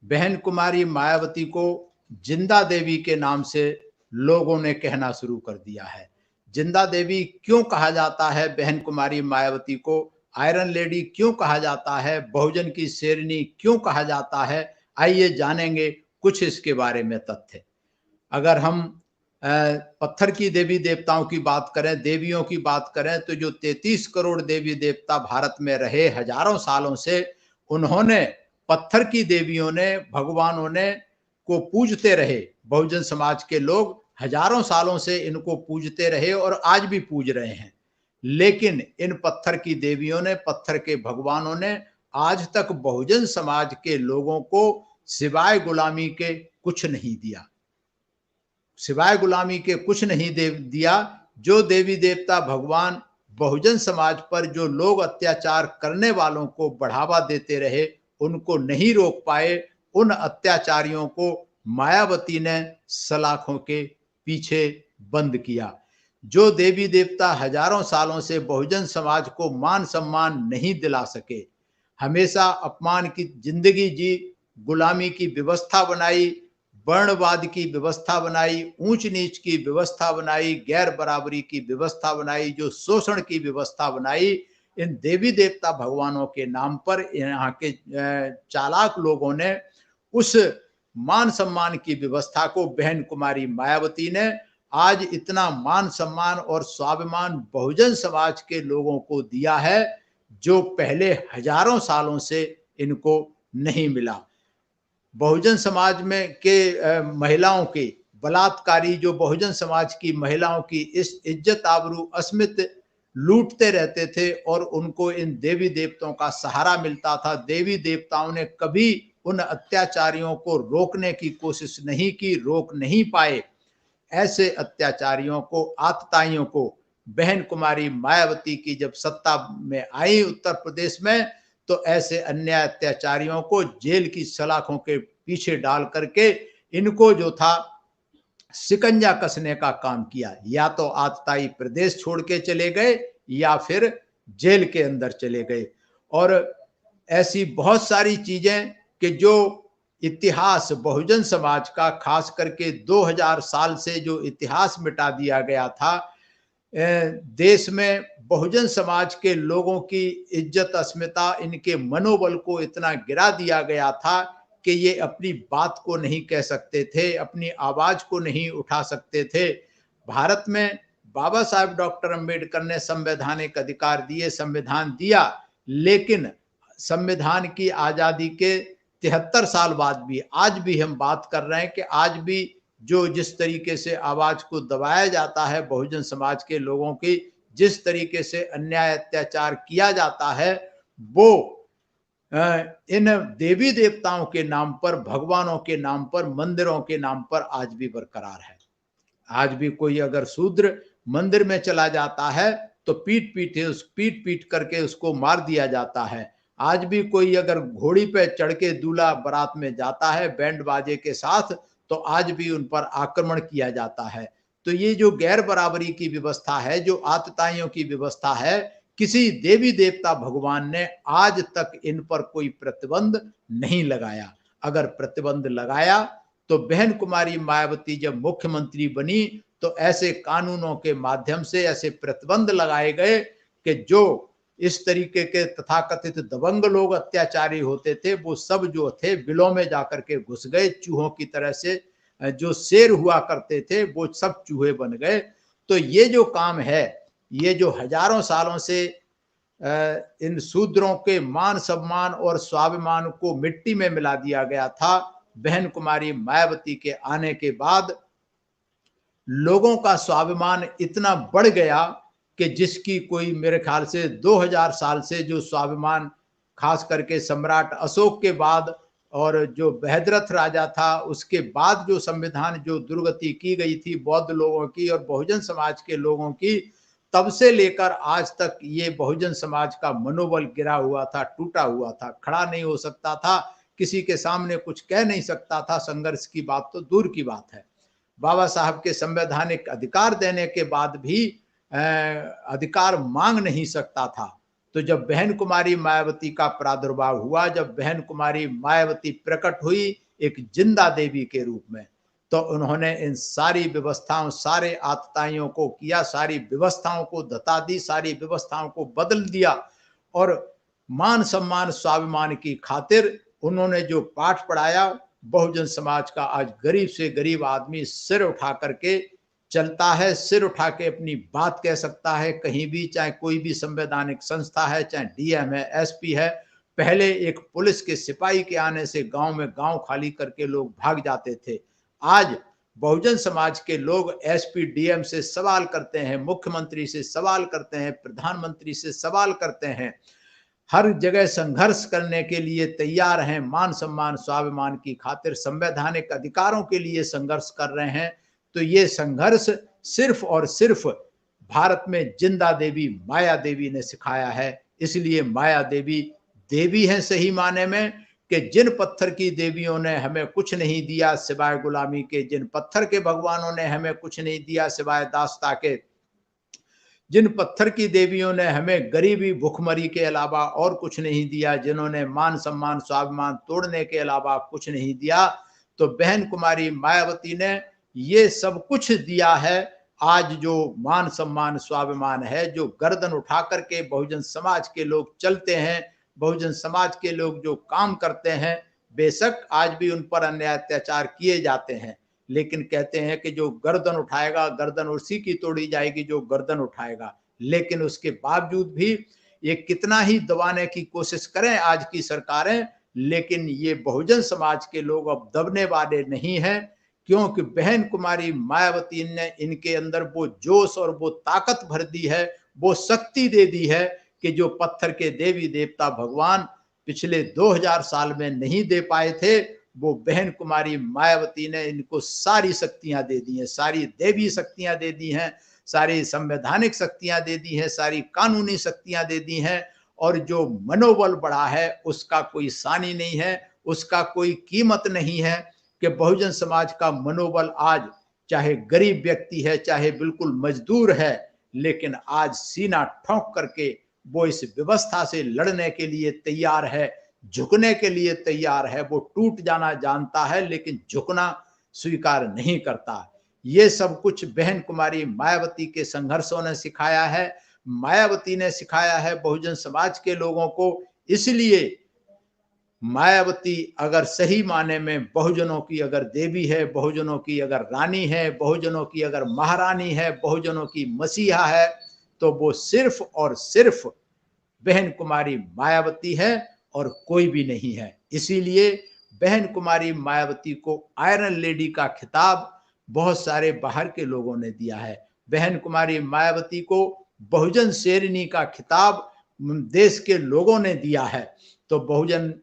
बहन कुमारी मायावती को जिंदा देवी के नाम से लोगों ने कहना शुरू कर दिया है। जिंदा देवी क्यों कहा जाता है बहन कुमारी मायावती को? आयरन लेडी क्यों कहा जाता है? बहुजन की शेरनी क्यों कहा जाता है? आइए जानेंगे कुछ इसके बारे में तथ्य। अगर हम पत्थर की देवी देवताओं की बात करें, देवियों की बात करें, तो जो 33 करोड़ देवी देवता भारत में रहे हजारों सालों से, उन्होंने पत्थर की देवियों ने, भगवानों ने को पूजते रहे। बहुजन समाज के लोग हजारों सालों से इनको पूजते रहे और आज भी पूज रहे हैं। लेकिन इन पत्थर की देवियों ने, पत्थर के भगवानों ने आज तक बहुजन समाज के लोगों को सिवाय गुलामी के कुछ नहीं दिया, सिवाय गुलामी के कुछ नहीं दिया। जो देवी देवता भगवान बहुजन समाज पर जो लोग अत्याचार करने वालों को बढ़ावा देते रहे, उनको नहीं रोक पाए। उन अत्याचारियों को मायावती ने सलाखों के पीछे बंद किया। जो देवी देवता हजारों सालों से बहुजन समाज को मान सम्मान नहीं दिला सके, हमेशा अपमान की जिंदगी जी, गुलामी की व्यवस्था बनाई, वर्णवाद की व्यवस्था बनाई, ऊंच नीच की व्यवस्था बनाई, गैर बराबरी की व्यवस्था बनाई, जो शोषण की व्यवस्था बनाई, इन देवी देवता भगवानों के नाम पर यहाँ के चालाक लोगों ने उस मान सम्मान की व्यवस्था को बहन कुमारी मायावती ने आज इतना मान सम्मान और स्वाभिमान बहुजन समाज के लोगों को दिया है, जो पहले हजारों सालों से इनको नहीं मिला। बहुजन समाज में के महिलाओं के बलात्कारी, जो बहुजन समाज की महिलाओं की इस इज्जत आबरू अस्मित लूटते रहते थे और उनको इन देवी देवताओं का सहारा मिलता था। देवी देवताओं ने कभी उन अत्याचारियों को रोकने की कोशिश नहीं की, रोक नहीं पाए। ऐसे अत्याचारियों को, आतताइयों को बहन कुमारी मायावती की जब सत्ता में आई उत्तर प्रदेश में, तो ऐसे अन्याय अत्याचारियों को जेल की सलाखों के पीछे डाल करके इनको जो था शिकंजा कसने का काम किया। या तो आतताई प्रदेश छोड़ के चले गए या फिर जेल के अंदर चले गए। और ऐसी बहुत सारी चीजें कि जो इतिहास बहुजन समाज का, खास करके 2000 साल से जो इतिहास मिटा दिया गया था, देश में बहुजन समाज के लोगों की इज्जत अस्मिता, इनके मनोबल को इतना गिरा दिया गया था कि ये अपनी बात को नहीं कह सकते थे, अपनी आवाज को नहीं उठा सकते थे। भारत में बाबा साहब डॉक्टर अंबेडकर ने संवैधानिक अधिकार दिए, संविधान दिया, लेकिन संविधान की आजादी के 73 साल बाद भी आज भी हम बात कर रहे हैं कि आज भी जो जिस तरीके से आवाज को दबाया जाता है बहुजन समाज के लोगों की, जिस तरीके से अन्याय अत्याचार किया जाता है, वो इन देवी देवताओं के नाम पर, भगवानों के नाम पर, मंदिरों के नाम पर आज भी बरकरार है। आज भी कोई अगर शूद्र मंदिर में चला जाता है तो पीट पीट करके उसको मार दिया जाता है। आज भी कोई अगर घोड़ी पे चढ़ के दूल्हा बारात में जाता है बैंड बाजे के साथ, तो आज भी उन पर आक्रमण किया जाता है। तो ये जो गैर बराबरी की व्यवस्था है, जो आतताइयों की व्यवस्था है, किसी देवी देवता भगवान ने आज तक इन पर कोई प्रतिबंध नहीं लगाया। अगर प्रतिबंध लगाया तो बहन कुमारी मायावती जब मुख्यमंत्री बनी तो ऐसे कानूनों के माध्यम से ऐसे प्रतिबंध लगाए गए कि जो इस तरीके के तथाकथित दबंग लोग अत्याचारी होते थे, वो सब जो थे बिलों में जाकर के घुस गए। चूहों की तरह से जो शेर हुआ करते थे वो सब चूहे बन गए। तो ये जो काम है, ये जो हजारों सालों से इन शूद्रों के मान सम्मान और स्वाभिमान को मिट्टी में मिला दिया गया था, बहन कुमारी मायावती के आने के बाद लोगों का स्वाभिमान इतना बढ़ गया कि जिसकी कोई, मेरे ख्याल से 2000 साल से जो स्वाभिमान, खास करके सम्राट अशोक के बाद और जो बृहद्रथ राजा था उसके बाद जो संविधान, जो दुर्गति की गई थी बौद्ध लोगों की और बहुजन समाज के लोगों की, तब से लेकर आज तक ये बहुजन समाज का मनोबल गिरा हुआ था, टूटा हुआ था, खड़ा नहीं हो सकता था, किसी के सामने कुछ कह नहीं सकता था। संघर्ष की बात तो दूर की बात है। बाबा साहब के संवैधानिक अधिकार देने के बाद भी अधिकार मांग नहीं सकता था। तो जब बहन कुमारी मायावती का प्रादुर्भाव हुआ, जब बहन कुमारी मायावती प्रकट हुई एक जिंदा देवी के रूप में, तो उन्होंने इन सारी व्यवस्थाओं, सारे आतताइयों को किया, सारी व्यवस्थाओं को धता दी, सारी व्यवस्थाओं को बदल दिया और मान सम्मान स्वाभिमान की खातिर उन्होंने जो पाठ पढ़ाया, बहुजन समाज का आज गरीब से गरीब आदमी सिर उठा करके चलता है, सिर उठा के अपनी बात कह सकता है कहीं भी, चाहे कोई भी संवैधानिक संस्था है, चाहे डीएम है, एसपी है। पहले एक पुलिस के सिपाही के आने से गांव में गांव खाली करके लोग भाग जाते थे। आज बहुजन समाज के लोग एसपी डीएम से सवाल करते हैं, मुख्यमंत्री से सवाल करते हैं, प्रधानमंत्री से सवाल करते हैं, हर जगह संघर्ष करने के लिए तैयार हैं, मान सम्मान स्वाभिमान की खातिर संवैधानिक अधिकारों के लिए संघर्ष कर रहे हैं। तो ये संघर्ष सिर्फ और सिर्फ भारत में जिंदा देवी माया देवी ने सिखाया है। इसलिए माया देवी देवी है सही माने में, कि जिन पत्थर की देवियों ने हमें कुछ नहीं दिया सिवाय गुलामी के, जिन पत्थर के भगवानों ने हमें कुछ नहीं दिया सिवाय दास्ता के, जिन पत्थर की देवियों ने हमें गरीबी भुखमरी के अलावा और कुछ नहीं दिया, जिन्होंने मान सम्मान स्वाभिमान तोड़ने के अलावा कुछ नहीं दिया, तो बहन कुमारी मायावती ने ये सब कुछ दिया है। आज जो मान सम्मान स्वाभिमान है, जो गर्दन उठा करके बहुजन समाज के लोग चलते हैं, बहुजन समाज के लोग जो काम करते हैं, बेशक आज भी उन पर अन्याय अत्याचार किए जाते हैं, लेकिन कहते हैं कि जो गर्दन उठाएगा गर्दन उसी की तोड़ी जाएगी जो गर्दन उठाएगा। लेकिन उसके बावजूद भी ये कितना ही दबाने की कोशिश करें आज की सरकारें, लेकिन ये बहुजन समाज के लोग अब दबने वाले नहीं हैं, क्योंकि बहन कुमारी मायावती ने इनके अंदर वो जोश और वो ताकत भर दी है, वो शक्ति दे दी है कि जो पत्थर के देवी देवता भगवान पिछले 2000 साल में नहीं दे पाए थे, वो बहन कुमारी मायावती ने इनको सारी शक्तियां दे दी हैं, सारी देवी शक्तियां दे दी हैं, सारी संवैधानिक शक्तियां दे दी हैं, सारी कानूनी शक्तियां दे दी हैं। और जो मनोबल बढ़ा है उसका कोई सानी नहीं है, उसका कोई कीमत नहीं है कि बहुजन समाज का मनोबल आज चाहे गरीब व्यक्ति है, चाहे बिल्कुल मजदूर है, लेकिन आज सीना ठोंक करके वो इस व्यवस्था से लड़ने के लिए तैयार है, झुकने के लिए तैयार है। वो टूट जाना जानता है लेकिन झुकना स्वीकार नहीं करता। ये सब कुछ बहन कुमारी मायावती के संघर्षों ने सिखाया है, मायावती ने सिखाया है बहुजन समाज के लोगों को। इसलिए मायावती अगर सही माने में बहुजनों की अगर देवी है, बहुजनों की अगर रानी है, बहुजनों की अगर महारानी है, बहुजनों की मसीहा है, तो वो सिर्फ और सिर्फ बहन कुमारी मायावती है और कोई भी नहीं है। इसीलिए बहन कुमारी मायावती को आयरन लेडी का खिताब बहुत सारे बाहर के लोगों ने दिया है। बहन कुमारी मायावती को बहुजन शेरनी का खिताब देश के लोगों ने दिया है। तो बहुजन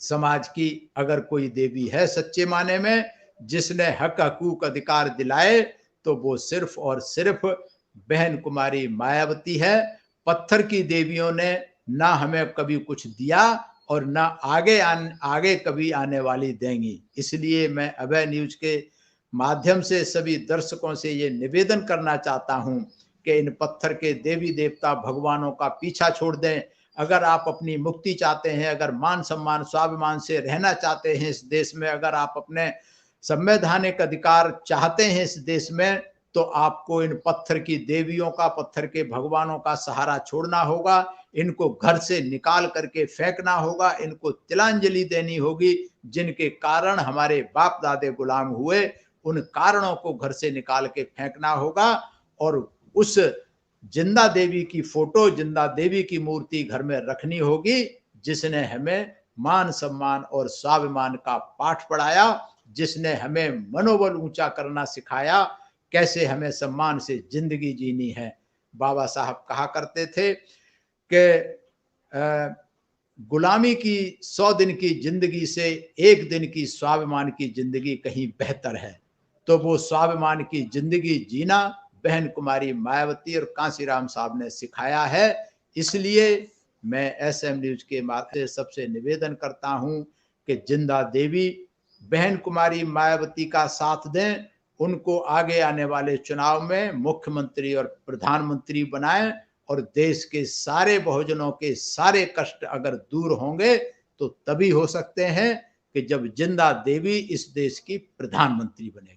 समाज की अगर कोई देवी है सच्चे माने में, जिसने हक हकूक अधिकार दिलाए, तो वो सिर्फ और सिर्फ बहन कुमारी मायावती है। पत्थर की देवियों ने ना हमें कभी कुछ दिया और ना आगे कभी आने वाली देंगी। इसलिए मैं अभय न्यूज के माध्यम से सभी दर्शकों से ये निवेदन करना चाहता हूं कि इन पत्थर के देवी देवता भगवानों का पीछा छोड़ दें। अगर आप अपनी मुक्ति चाहते हैं, अगर मान सम्मान स्वाभिमान से रहना चाहते हैं इस देश में, अगर आप अपने संवैधानिक अधिकार चाहते हैं इस देश में, तो आपको इन पत्थर की देवियों का, पत्थर के भगवानों का सहारा छोड़ना होगा। इनको घर से निकाल करके फेंकना होगा, इनको तिलांजलि देनी होगी। जिनके कारण हमारे बाप दादे गुलाम हुए, उन कारणों को घर से निकाल के फेंकना होगा और उस जिंदा देवी की फोटो, जिंदा देवी की मूर्ति घर में रखनी होगी, जिसने हमें मान सम्मान और स्वाभिमान का पाठ पढ़ाया, जिसने हमें मनोबल ऊंचा करना सिखाया, कैसे हमें सम्मान से जिंदगी जीनी है। बाबा साहब कहा करते थे कि गुलामी की 100 दिन की जिंदगी से 1 दिन की स्वाभिमान की जिंदगी कहीं बेहतर है। तो वो स्वाभिमान की जिंदगी जीना बहन कुमारी मायावती और कांसीराम साहब ने सिखाया है। इसलिए मैं एसएम न्यूज के माध्यम से सबसे निवेदन करता हूं कि जिंदा देवी बहन कुमारी मायावती का साथ दें, उनको आगे आने वाले चुनाव में मुख्यमंत्री और प्रधानमंत्री बनाएं और देश के सारे बहुजनों के सारे कष्ट अगर दूर होंगे तो तभी हो सकते हैं कि जब जिंदा देवी इस देश की प्रधानमंत्री बनेगी।